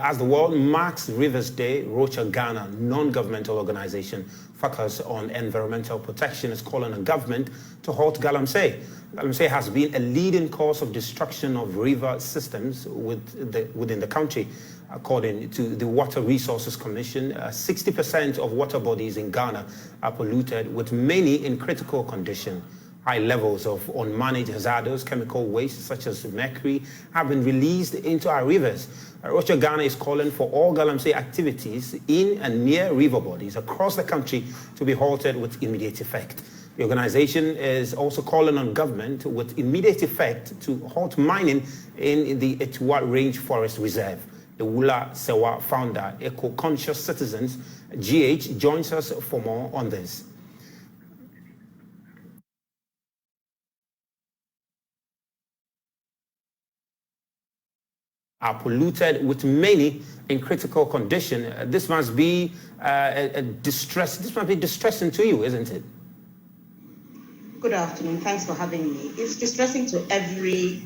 as the world marks Rivers Day, Rocha Ghana, non-governmental organization focused on environmental protection, is calling on government to halt galamsey. Galamsey has been a leading cause of destruction of river systems within the country. According to the Water Resources Commission, 60% of water bodies in Ghana are polluted, with many in critical condition. High levels of unmanaged hazardous chemical waste, such as mercury, have been released into our rivers. Rocha Ghana is calling for all galamsey activities in and near river bodies across the country to be halted with immediate effect. The organization is also calling on government with immediate effect to halt mining in the Awula Range Forest Reserve. Awula Serwah founder, Eco-Conscious Citizens, GH, joins us for more on this. Are polluted, with many in critical condition. This must be distressing to you, isn't it? Good afternoon. Thanks for having me. It's distressing to every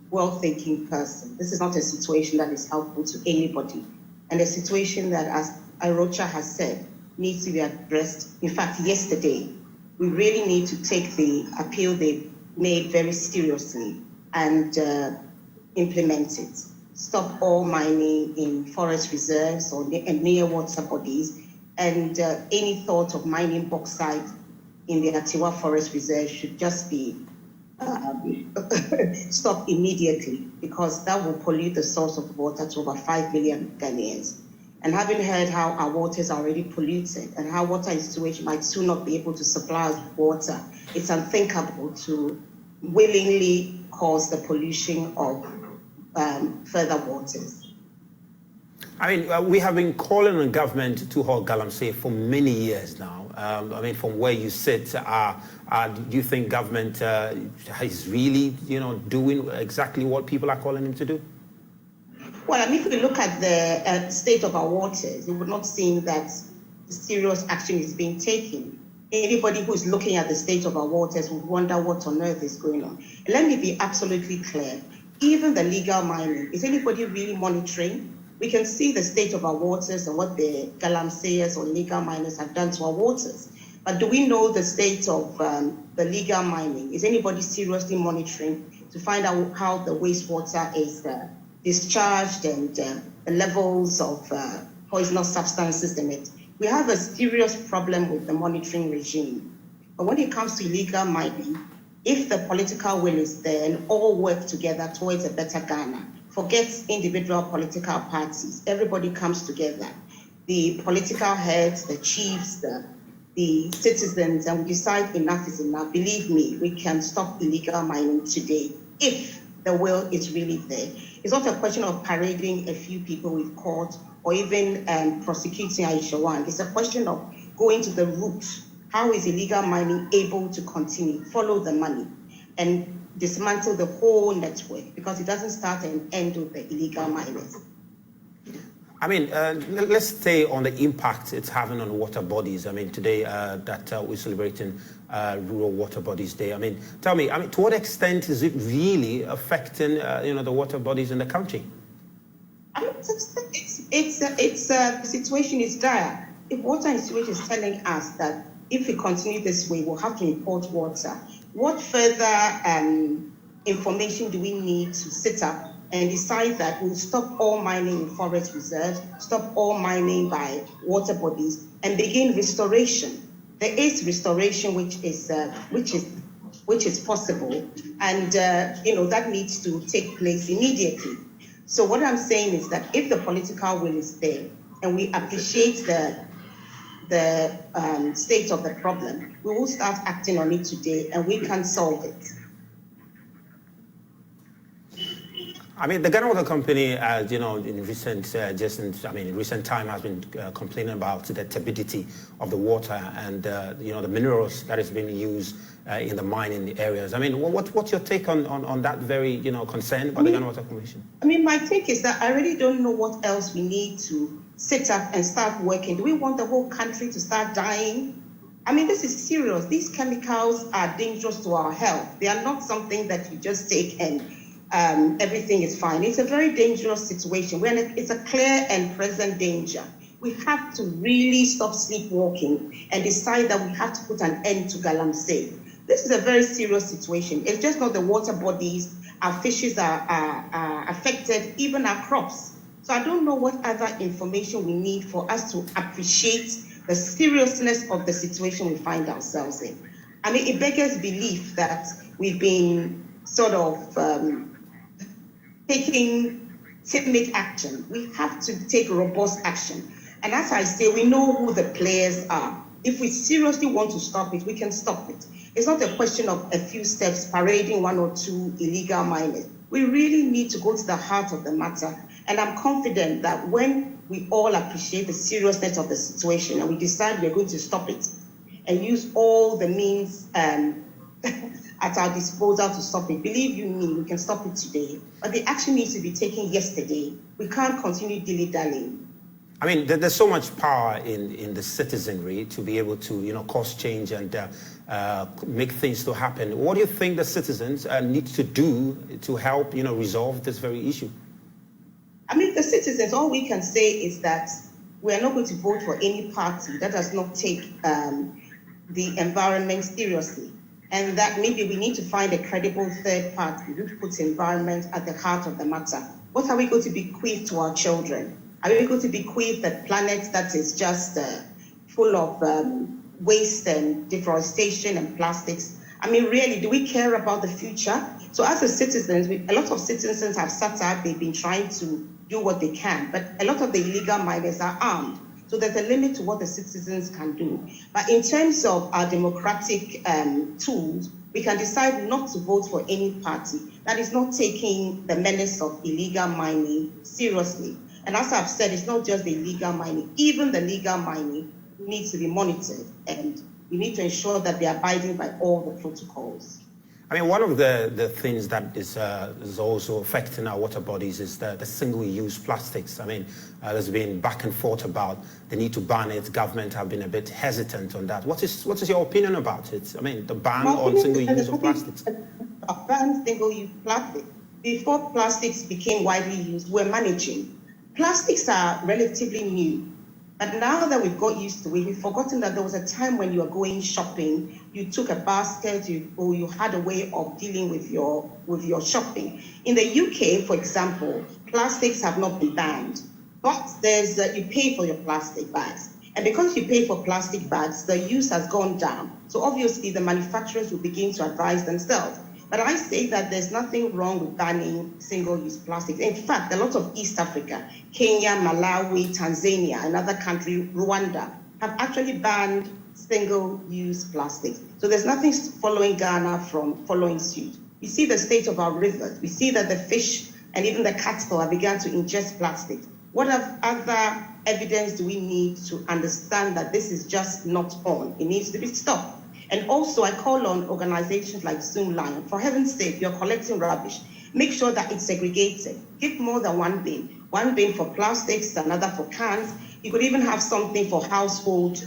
well-thinking person. This is not a situation that is helpful to anybody, and a situation that, as Irocha has said, needs to be addressed. In fact, yesterday, we really need to take the appeal they made very seriously and implement it. Stop all mining in forest reserves or near water bodies, and any thought of mining bauxite in the Atiwa Forest Reserve should just be stopped immediately, because that will pollute the source of water to over 5 million Ghanaians. And having heard how our waters are already polluted and how water situation might soon not be able to supply us with water, it's unthinkable to willingly cause the pollution of further waters. I mean, we have been calling on government to halt galamsey for many years now. I mean, from where you sit, do you think government is really, doing exactly what people are calling him to do? Well, I mean, if we look at the state of our waters, it would not seem that serious action is being taken. Anybody who is looking at the state of our waters would wonder what on earth is going on. And let me be absolutely clear. Even the legal mining, is anybody really monitoring? We can see the state of our waters and what the galamseyers or legal miners have done to our waters. But do we know the state of the legal mining? Is anybody seriously monitoring to find out how the wastewater is discharged and the levels of poisonous substances in it? We have a serious problem with the monitoring regime. But when it comes to illegal mining, if the political will is there and all work together towards a better Ghana, forget individual political parties, everybody comes together, the political heads, the chiefs, the citizens, and we decide enough is enough. Believe me, we can stop illegal mining today if the will is really there. It's not a question of parading a few people with court or even prosecuting Aisha. It's a question of going to the root. How is illegal mining able to continue? Follow the money and dismantle the whole network, because it doesn't start and end with the illegal miners. I mean, let's stay on the impact it's having on water bodies. I mean, today that we're celebrating Rural Water Bodies Day. I mean, tell me, to what extent is it really affecting, the water bodies in the country? I mean, the situation is dire. If Water Institute is telling us that if we continue this way, we'll have to import water, what further information do we need to sit up and decide that we'll stop all mining in forest reserves, stop all mining by water bodies, and begin restoration? There is restoration which is possible, and that needs to take place immediately. So what I'm saying is that if the political will is there, and we appreciate the state of the problem, we will start acting on it today, and we can solve it. I mean, the Ghana Water Company, in recent time has been complaining about the turbidity of the water and, the minerals that is being used in the mining areas. I mean, what's your take on that very, concern by the Ghana Water Commission? I mean, my take is that I really don't know what else we need to sit up and start working. Do we want the whole country to start dying? I mean, this is serious. These chemicals are dangerous to our health. They are not something that you just take and everything is fine. It's a very dangerous situation. It's a clear and present danger. We have to really stop sleepwalking and decide that we have to put an end to Galamsey. This is a very serious situation. It's just not the water bodies, our fishes are affected, even our crops. So I don't know what other information we need for us to appreciate the seriousness of the situation we find ourselves in. I mean, it beggars belief that we've been sort of taking timid action. We have to take robust action. And as I say, we know who the players are. If we seriously want to stop it, we can stop it. It's not a question of a few steps parading one or two illegal miners. We really need to go to the heart of the matter. And I'm confident that when we all appreciate the seriousness of the situation and we decide we're going to stop it and use all the means at our disposal to stop it, believe you me, we can stop it today. But the action needs to be taken yesterday. We can't continue dilly-dallying. I mean, there's so much power in the citizenry to be able to, cause change and make things to happen. What do you think the citizens need to do to help, resolve this very issue? I mean, the citizens, all we can say is that we are not going to vote for any party that does not take the environment seriously. And that maybe we need to find a credible third party who puts environment at the heart of the matter. What are we going to bequeath to our children? Are we going to bequeath a planet that is just full of waste and deforestation and plastics? I mean, really, do we care about the future? So as a citizens, a lot of citizens have sat up, they've been trying to do what they can, but a lot of the illegal miners are armed. So there's a limit to what the citizens can do. But in terms of our democratic tools, we can decide not to vote for any party that is not taking the menace of illegal mining seriously. And as I've said, it's not just the illegal mining, even the legal mining needs to be monitored, and we need to ensure that they're abiding by all the protocols. I mean, one of the things that is also affecting our water bodies is the single-use plastics. I mean, there's been back and forth about the need to ban it. Government have been a bit hesitant on that. What is your opinion about it? I mean, the ban on single-use of plastics. Ban single-use plastic. Before plastics became widely used, we're managing. Plastics are relatively new. But now that we've got used to it, we've forgotten that there was a time when you were going shopping, you took a basket, or you had a way of dealing with your shopping. In the UK, for example, plastics have not been banned, but there's you pay for your plastic bags. And because you pay for plastic bags, the use has gone down. So obviously the manufacturers will begin to advise themselves. But I say that there's nothing wrong with banning single-use plastics. In fact, a lot of East Africa, Kenya, Malawi, Tanzania, another country, Rwanda, have actually banned single-use plastics. So there's nothing following Ghana from following suit. We see the state of our rivers. We see that the fish and even the cattle have begun to ingest plastic. What other evidence do we need to understand that this is just not on? It needs to be stopped. And also, I call on organizations like Zoomline, for heaven's sake, you're collecting rubbish. Make sure that it's segregated. Give more than one bin. One bin for plastics, another for cans. You could even have something for household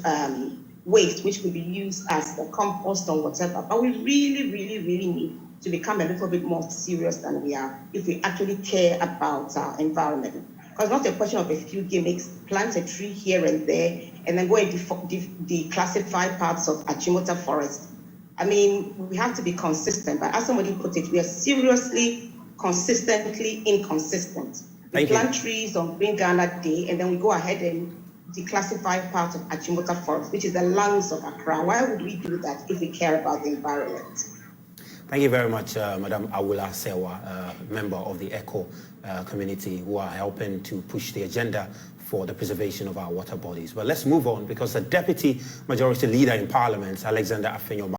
waste, which could be used as a compost or whatever. But we really, really, really need to become a little bit more serious than we are if we actually care about our environment. Because it's not a question of a few gimmicks, plant a tree here and there, and then go and declassify parts of Achimota forest. I mean, we have to be consistent, but as somebody put it, we are seriously, consistently inconsistent. We plant trees on Green Ghana Day, and then we go ahead and declassify parts of Achimota forest, which is the lungs of Accra. Why would we do that if we care about the environment? Thank you very much, Madam Awula Serwah, member of the ECHO community, who are helping to push the agenda for the preservation of our water bodies. But let's move on, because the Deputy Majority Leader in Parliament, Alexander Afenyo